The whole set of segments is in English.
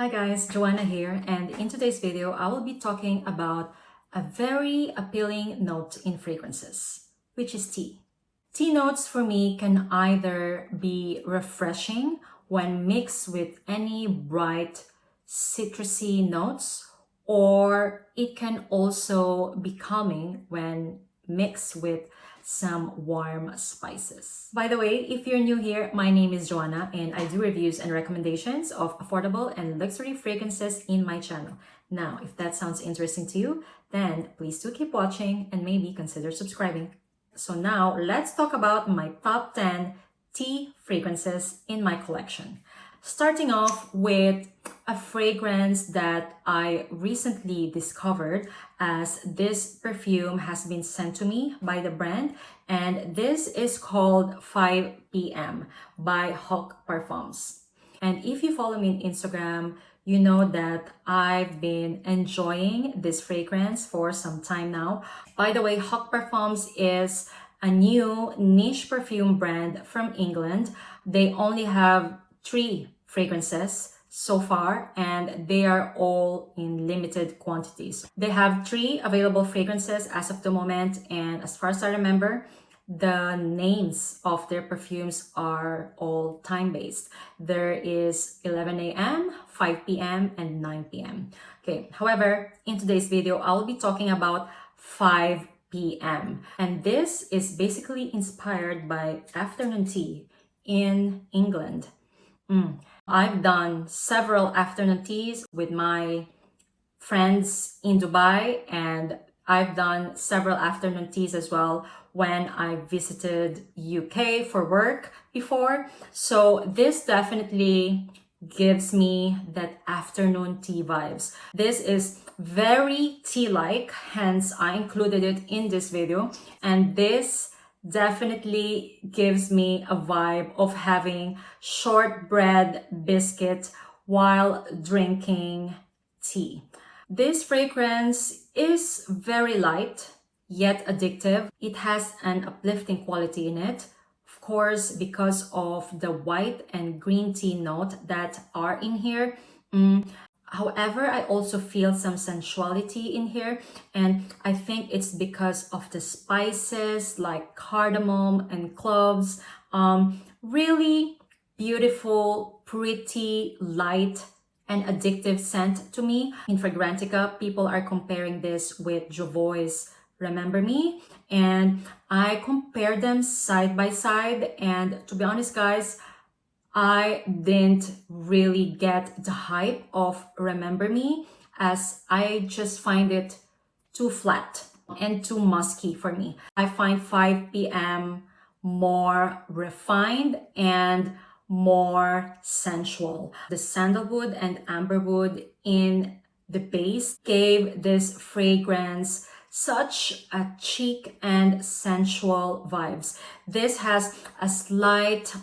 Hi guys, Joanna here, and in today's video I will be talking about a very appealing note in fragrances, which is tea. Tea notes for me can either be refreshing when mixed with any bright citrusy notes, or it can also be calming when mixed with some warm spices. By the way, if you're new here, my name is Joanna and I do reviews and recommendations of affordable and luxury fragrances in my channel. Now, if that sounds interesting to you, then please do keep watching and maybe consider subscribing. So now let's talk about my top 10 tea fragrances in my collection. Starting off with a fragrance that I recently discovered, as this perfume has been sent to me by the brand, and this is called 5 p.m. by HOC Parfums. And if you follow me on Instagram, you know that I've been enjoying this fragrance for some time now. By the way, HOC Parfums is a new niche perfume brand from England. They only have 3 fragrances so far, and they are all in limited quantities. They have 3 available fragrances as of the moment, and as far as I remember, the names of their perfumes are all time-based. There is 11 a.m., 5 p.m., and 9 p.m. Okay, however, in today's video, I'll be talking about 5 p.m. And this is basically inspired by afternoon tea in England. I've done several afternoon teas with my friends in Dubai, and I've done several afternoon teas as well when I visited UK for work before. So this definitely gives me that afternoon tea vibes. This is very tea-like, hence I included it in this video, and this definitely gives me a vibe of having shortbread biscuit while drinking tea. This fragrance is very light yet addictive. It has an uplifting quality in it, of course, because of the white and green tea note that are in here. However, I also feel some sensuality in here, and I think it's because of the spices like cardamom and cloves. Really beautiful, pretty, light, and addictive scent to me. In Fragrantica, people are comparing this with Jovoy's Remember Me, and I compared them side by side, and to be honest guys, I didn't really get the hype of Remember Me, as I just find it too flat and too musky for me. I find 5 p.m. more refined and more sensual. The sandalwood and amberwood in the base gave this fragrance such a chic and sensual vibes. This has a slight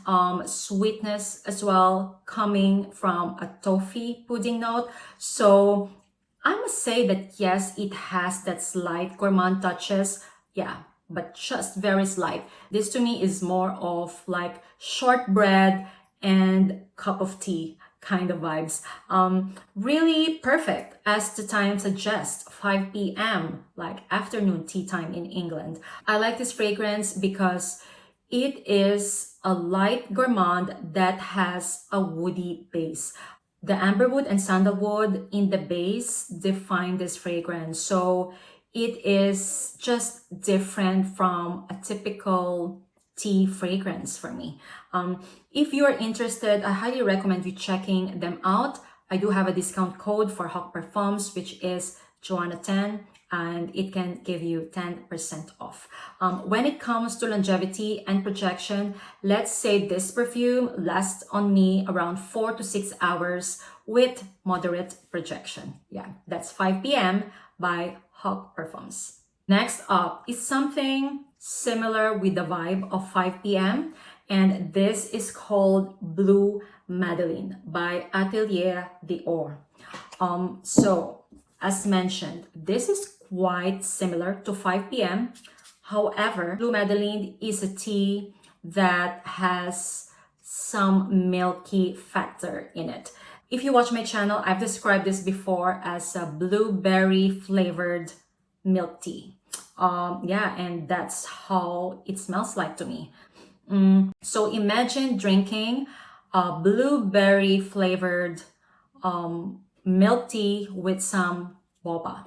sweetness as well, coming from a toffee pudding note. So I must say that yes, it has that slight gourmand touches, yeah, but just very slight. This to me is more of like shortbread and cup of tea kind of vibes. Really perfect, as the time suggests, 5 p.m., like afternoon tea time in England. I like this fragrance because it is a light gourmand that has a woody base. The amberwood and sandalwood in the base define this fragrance, so it is just different from a typical tea fragrance for me. If you are interested, I highly recommend you checking them out. I do have a discount code for HOC Parfums, which is Joanna10, and it can give you 10% off. When it comes to longevity and projection, let's say this perfume lasts on me around 4 to 6 hours with moderate projection. Yeah, that's 5 p.m. by HOC Parfums. Next up is something similar with the vibe of 5 p.m. and this is called Blue Madeline by Atelier DORA. So as mentioned, this is quite similar to 5 p.m. However, Blue Madeline is a tea that has some milky factor in it. If you watch my channel, I've described this before as a blueberry flavored milk tea. Yeah, and that's how it smells like to me. So imagine drinking a blueberry flavored milk tea with some boba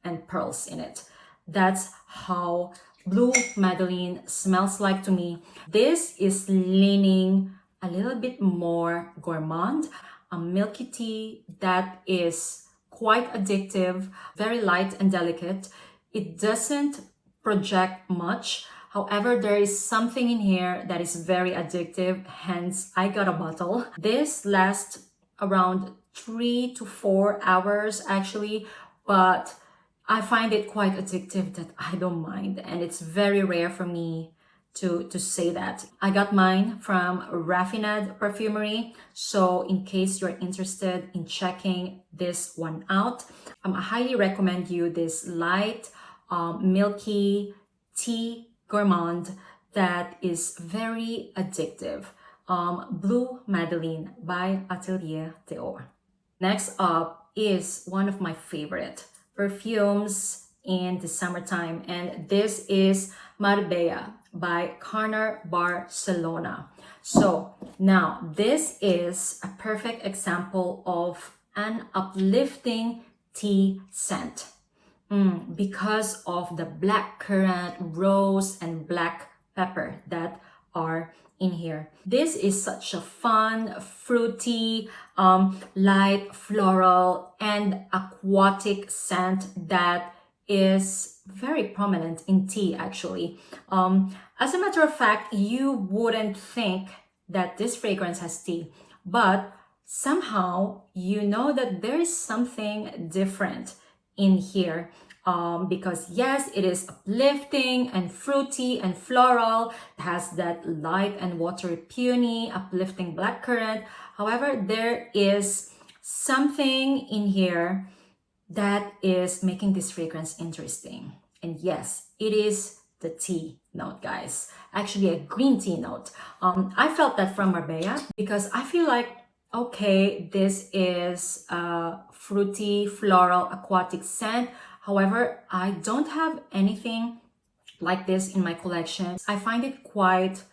and pearls in it. That's how Blue Madeline smells like to me. This is leaning a little bit more gourmand, a milky tea that is quite addictive, very light and delicate. It doesn't project much. However, there is something in here that is very addictive, hence I got a bottle. This lasts around 3 to 4 hours actually, but I find it quite addictive that I don't mind, and it's very rare for me to say that. I got mine from Raffinad Perfumery, so in case you're interested in checking this one out, I highly recommend you this light, milky tea gourmand that is very addictive. Blue Madeline by Atelier d'Or. Next up is one of my favorite perfumes in the summertime, and this is Marbella by Carner, Barcelona. So now this is a perfect example of an uplifting tea scent because of the black currant, rose, and black pepper that are in here. This is such a fun, fruity, light, floral, and aquatic scent that is very prominent in tea actually. As a matter of fact, you wouldn't think that this fragrance has tea, but somehow you know that there is something different in here. Because yes, it is uplifting and fruity and floral. It has that light and watery peony, uplifting blackcurrant. However, there is something in here that is making this fragrance interesting. And yes, it is the tea note, guys. Actually, a green tea note. I felt that from Marbella because I feel like, okay, this is a fruity, floral, aquatic scent. However, I don't have anything like this in my collection. I find it quite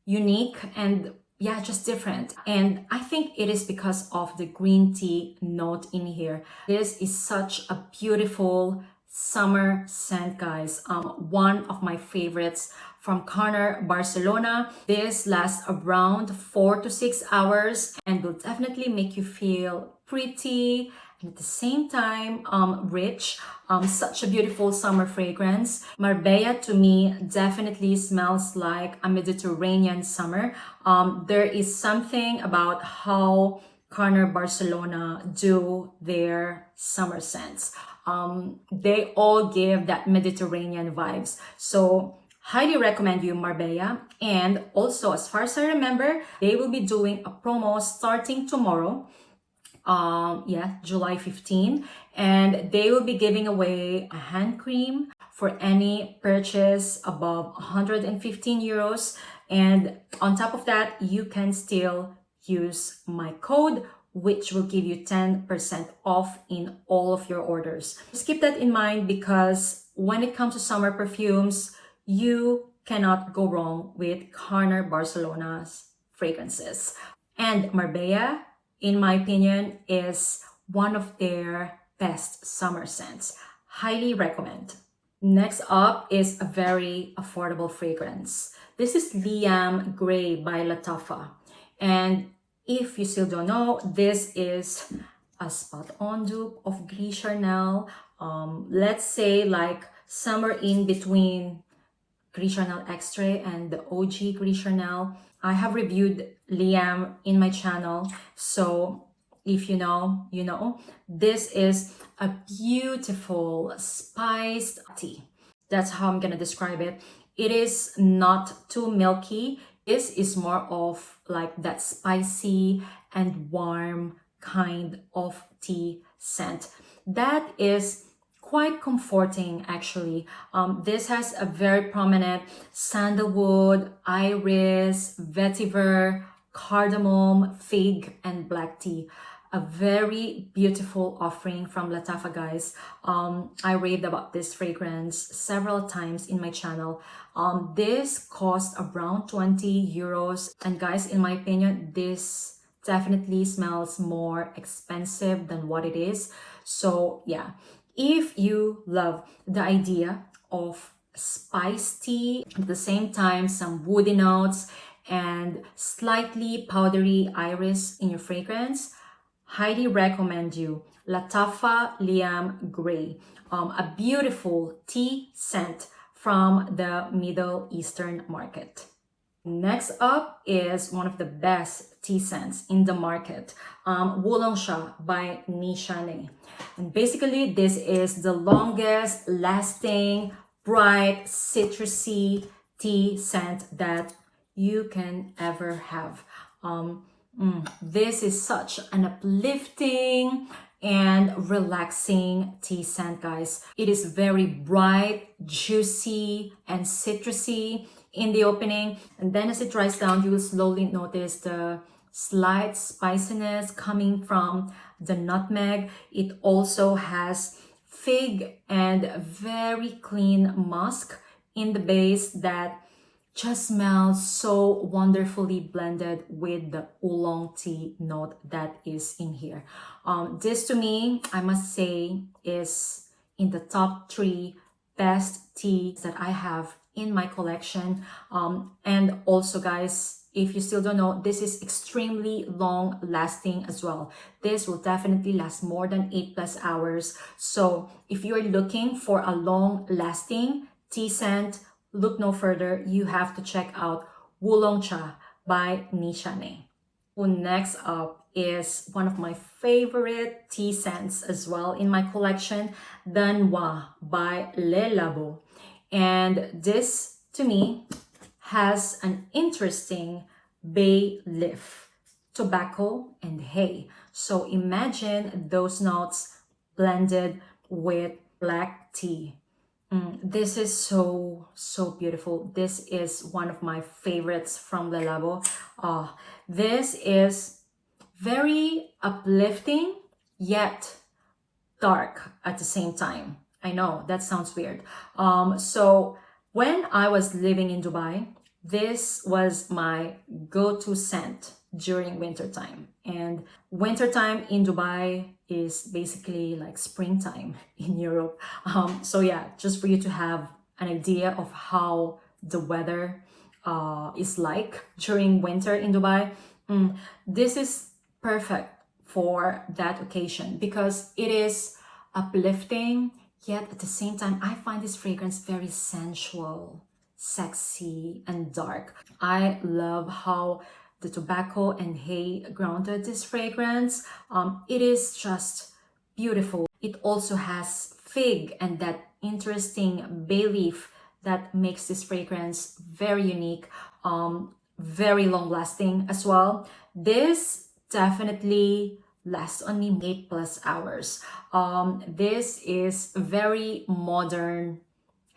unique and yeah, just different. And I think it is because of the green tea note in here. This is such a beautiful summer scent, guys. One of my favorites from Carner, Barcelona. This lasts around 4 to 6 hours and will definitely make you feel pretty and at the same time rich. Such a beautiful summer fragrance. Marbella to me definitely smells like a Mediterranean summer. There is something about how Carner Barcelona do their summer scents. They all give that Mediterranean vibes. So highly recommend you Marbella. And also, as far as I remember, they will be doing a promo starting tomorrow. July 15, and they will be giving away a hand cream for any purchase above 115 euros. And on top of that, you can still use my code, which will give you 10% off in all of your orders. Just keep that in mind because when it comes to summer perfumes, you cannot go wrong with Carner Barcelona's fragrances. And Marbella, in my opinion, is one of their best summer scents. Highly recommend. Next up is a very affordable fragrance. This is Liam Grey by Lattafa. And if you still don't know, this is a spot-on dupe of Gris Charnel. Let's say like somewhere in between Gris Charnel Extra and the OG Gris Charnel. I have reviewed Liam in my channel, so if you know, you know. This is a beautiful spiced tea. That's how I'm gonna describe it. It is not too milky. This is more of like that spicy and warm kind of tea scent. That is quite comforting actually. This has a very prominent sandalwood, iris, vetiver, cardamom, fig, and black tea. a very beautiful offering from Lattafa, guys. I raved about this fragrance several times in my channel. This cost around 20 euros. And guys, in my opinion, this definitely smells more expensive than what it is. So yeah, if you love the idea of spiced tea, at the same time some woody notes and slightly powdery iris in your fragrance, highly recommend you Lattafa Liam Grey, a beautiful tea scent from the Middle Eastern market. Next up is one of the best tea scents in the market, Wulong Cha by Nishane. And basically this is the longest lasting bright citrusy tea scent that you can ever have. This is such an uplifting and relaxing tea scent, guys. It is very bright, juicy, and citrusy in the opening, and then as it dries down, you will slowly notice the slight spiciness coming from the nutmeg. It also has fig and very clean musk in the base that just smells so wonderfully blended with the oolong tea note that is in here. This to me, I must say, is in the top 3 best teas that I have in my collection. And also, guys, if you still don't know, this is extremely long lasting as well. This will definitely last more than 8+ hours. So if you're looking for a long lasting tea scent, look no further. You have to check out Wulong Cha by Nishane. Next up is one of my favorite tea scents as well in my collection, Noir by Labo. And this to me has an interesting bay leaf, tobacco, and hay. So imagine those notes blended with black tea. This is so beautiful. This is one of my favorites from the Labo. This is very uplifting yet dark at the same time. I know that sounds weird. So when I was living in Dubai, this was my go-to scent during wintertime. And wintertime in Dubai is basically like springtime in Europe. So yeah, just for you to have an idea of how the weather is like during winter in Dubai, this is perfect for that occasion because it is uplifting, yet at the same time, I find this fragrance very sensual, sexy, and dark. I love how the tobacco and hay grounded this fragrance. It is just beautiful. It also has fig and that interesting bay leaf that makes this fragrance very unique, very long lasting as well. This definitely lasts on me 8+ hours. This is very modern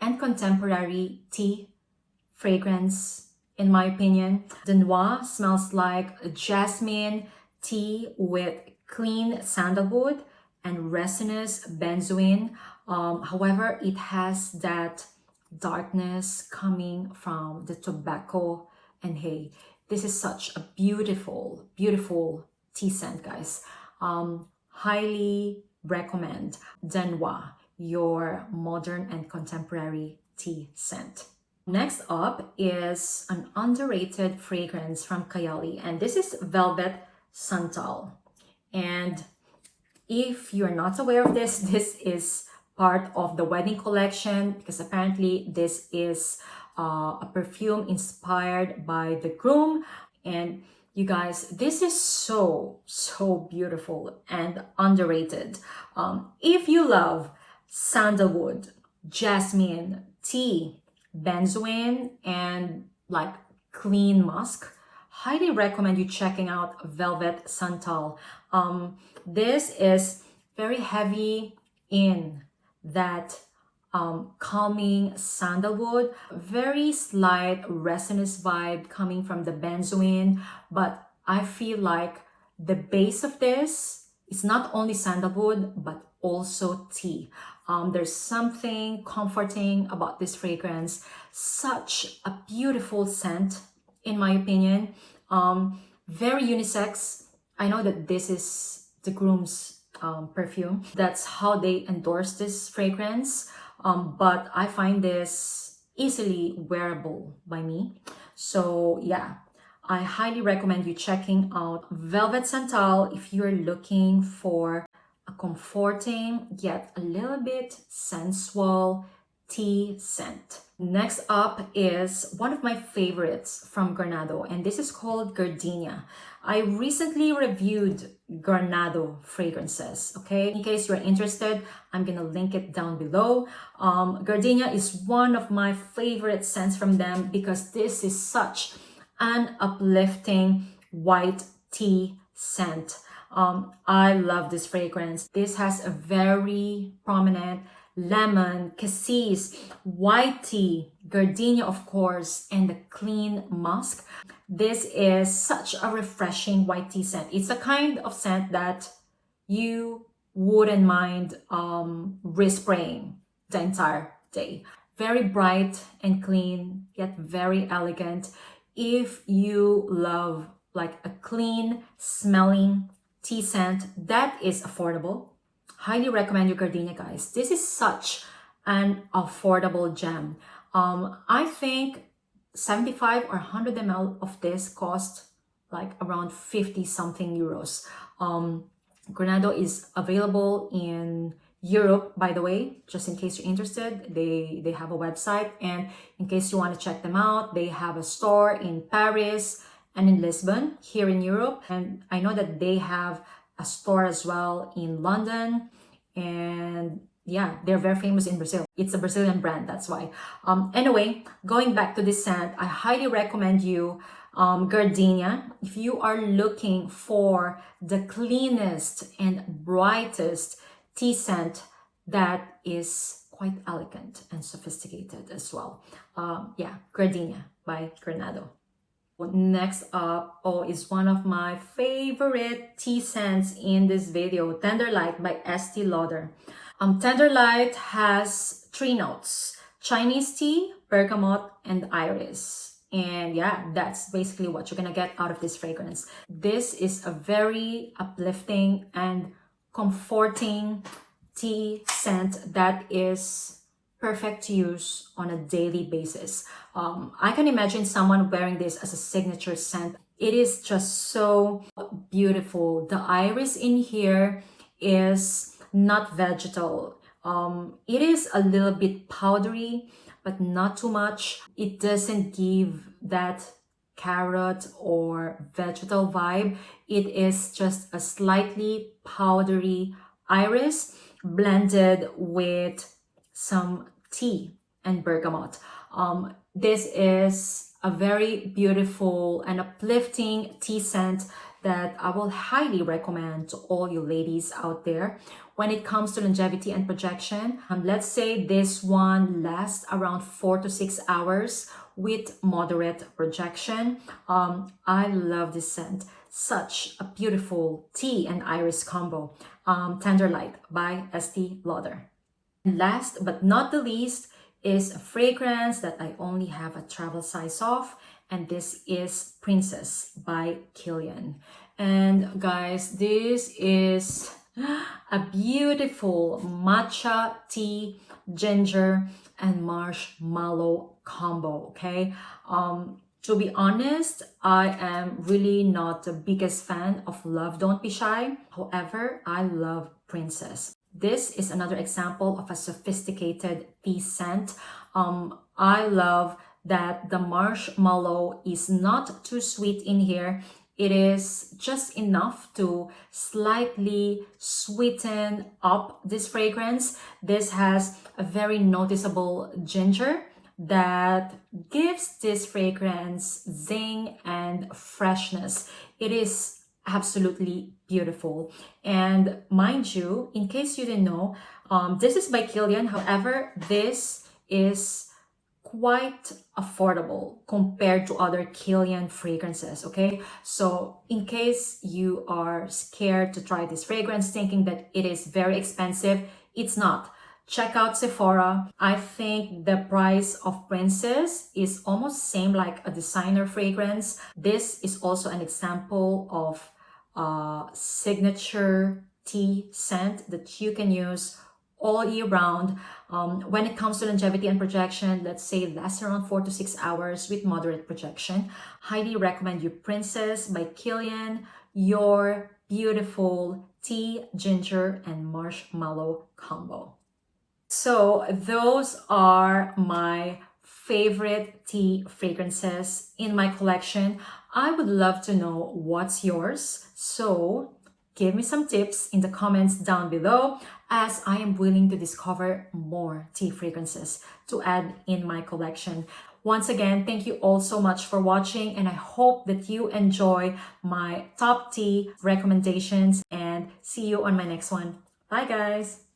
and contemporary tea fragrance, in my opinion. The Noir smells like jasmine tea with clean sandalwood and resinous benzoin. However, it has that darkness coming from the tobacco and hay. This is such a beautiful tea scent, guys. Highly recommend the Noir, your modern and contemporary tea scent. Next up is an underrated fragrance from Kayali, and this is Velvet Santal. And if you're not aware of this, this is part of the wedding collection because apparently this is a perfume inspired by the groom. And you guys, this is so beautiful and underrated. If you love sandalwood, jasmine, tea, benzoin, and like clean musk, highly recommend you checking out Velvet Santal. This is very heavy in that calming sandalwood, very slight resinous vibe coming from the benzoin, but I feel like the base of this It's not only sandalwood, but also tea. There's something comforting about this fragrance. Such a beautiful scent, in my opinion. Very unisex. I know that this is the groom's perfume. That's how they endorse this fragrance. But I find this easily wearable by me. So yeah, I highly recommend you checking out Velvet Santal if you're looking for a comforting yet a little bit sensual tea scent. Next up is one of my favorites from Granado, and this is called Gardenia. I recently reviewed Granado fragrances, okay? In case you're interested, I'm gonna link it down below. Gardenia is one of my favorite scents from them because this is such an uplifting white tea scent. I love this fragrance. This has a very prominent lemon, cassis, white tea, gardenia of course, and the clean musk. This is such a refreshing white tea scent. It's a kind of scent that you wouldn't mind respraying the entire day. Very bright and clean, yet very elegant. If you love like a clean smelling tea scent that is affordable, highly recommend you Gardenia, guys. This is such an affordable gem. I think 75 or 100 ml of this cost like around 50 something euros. Granado is available in Europe, by the way, just in case you're interested. They have a website, and in case you want to check them out, they have a store in Paris and in Lisbon here in Europe. And I know that they have a store as well in London, and yeah, they're very famous in Brazil. It's a Brazilian brand, that's why. Anyway, going back to this scent, I highly recommend you Gardenia if you are looking for the cleanest and brightest tea scent that is quite elegant and sophisticated as well. Yeah, Gardenia by Granado. Next up, is one of my favorite tea scents in this video, Tenderlight by Estee Lauder. Tenderlight has 3 notes: Chinese tea, bergamot, and iris. And yeah, that's basically what you're gonna get out of this fragrance. This is a very uplifting and comforting tea scent that is perfect to use on a daily basis. I can imagine someone wearing this as a signature scent. It is just so beautiful. The iris in here is not vegetal. It is a little bit powdery, but not too much. It doesn't give that carrot or vegetal vibe. It is just a slightly powdery iris blended with some tea and bergamot. This is a very beautiful and uplifting tea scent that I will highly recommend to all you ladies out there. When it comes to longevity and projection, let's say this one lasts around 4 to 6 hours with moderate projection. I love this scent. Such a beautiful tea and iris combo. Tenderlight by Estee Lauder. Last but not the least is a fragrance that I only have a travel size of, and this is Princess by Killian. And guys, this is a beautiful matcha tea, ginger, and marshmallow combo, okay? To be honest, I am really not the biggest fan of Love Don't Be Shy. However, I love Princess. This is another example of a sophisticated tea scent. I love that the marshmallow is not too sweet in here. It is just enough to slightly sweeten up this fragrance. This has a very noticeable ginger that gives this fragrance zing and freshness. It is absolutely beautiful. And mind you, in case you didn't know, this is by Killian. However, this is quite affordable compared to other Killian fragrances, okay? So in case you are scared to try this fragrance thinking that it is very expensive, it's not. Check out Sephora. I think the price of Princess is almost same like a designer fragrance. This is also an example of a signature tea scent that you can use all year round. When it comes to longevity and projection, let's say lasts around 4 to 6 hours with moderate projection. Highly recommend you Princess by Killian, your beautiful tea, ginger, and marshmallow combo. So those are my favorite tea fragrances in my collection. I would love to know what's yours. So give me some tips in the comments down below, as I am willing to discover more tea fragrances to add in my collection. Once again, thank you all so much for watching, and I hope that you enjoy my top tea recommendations, and see you on my next one. Bye guys!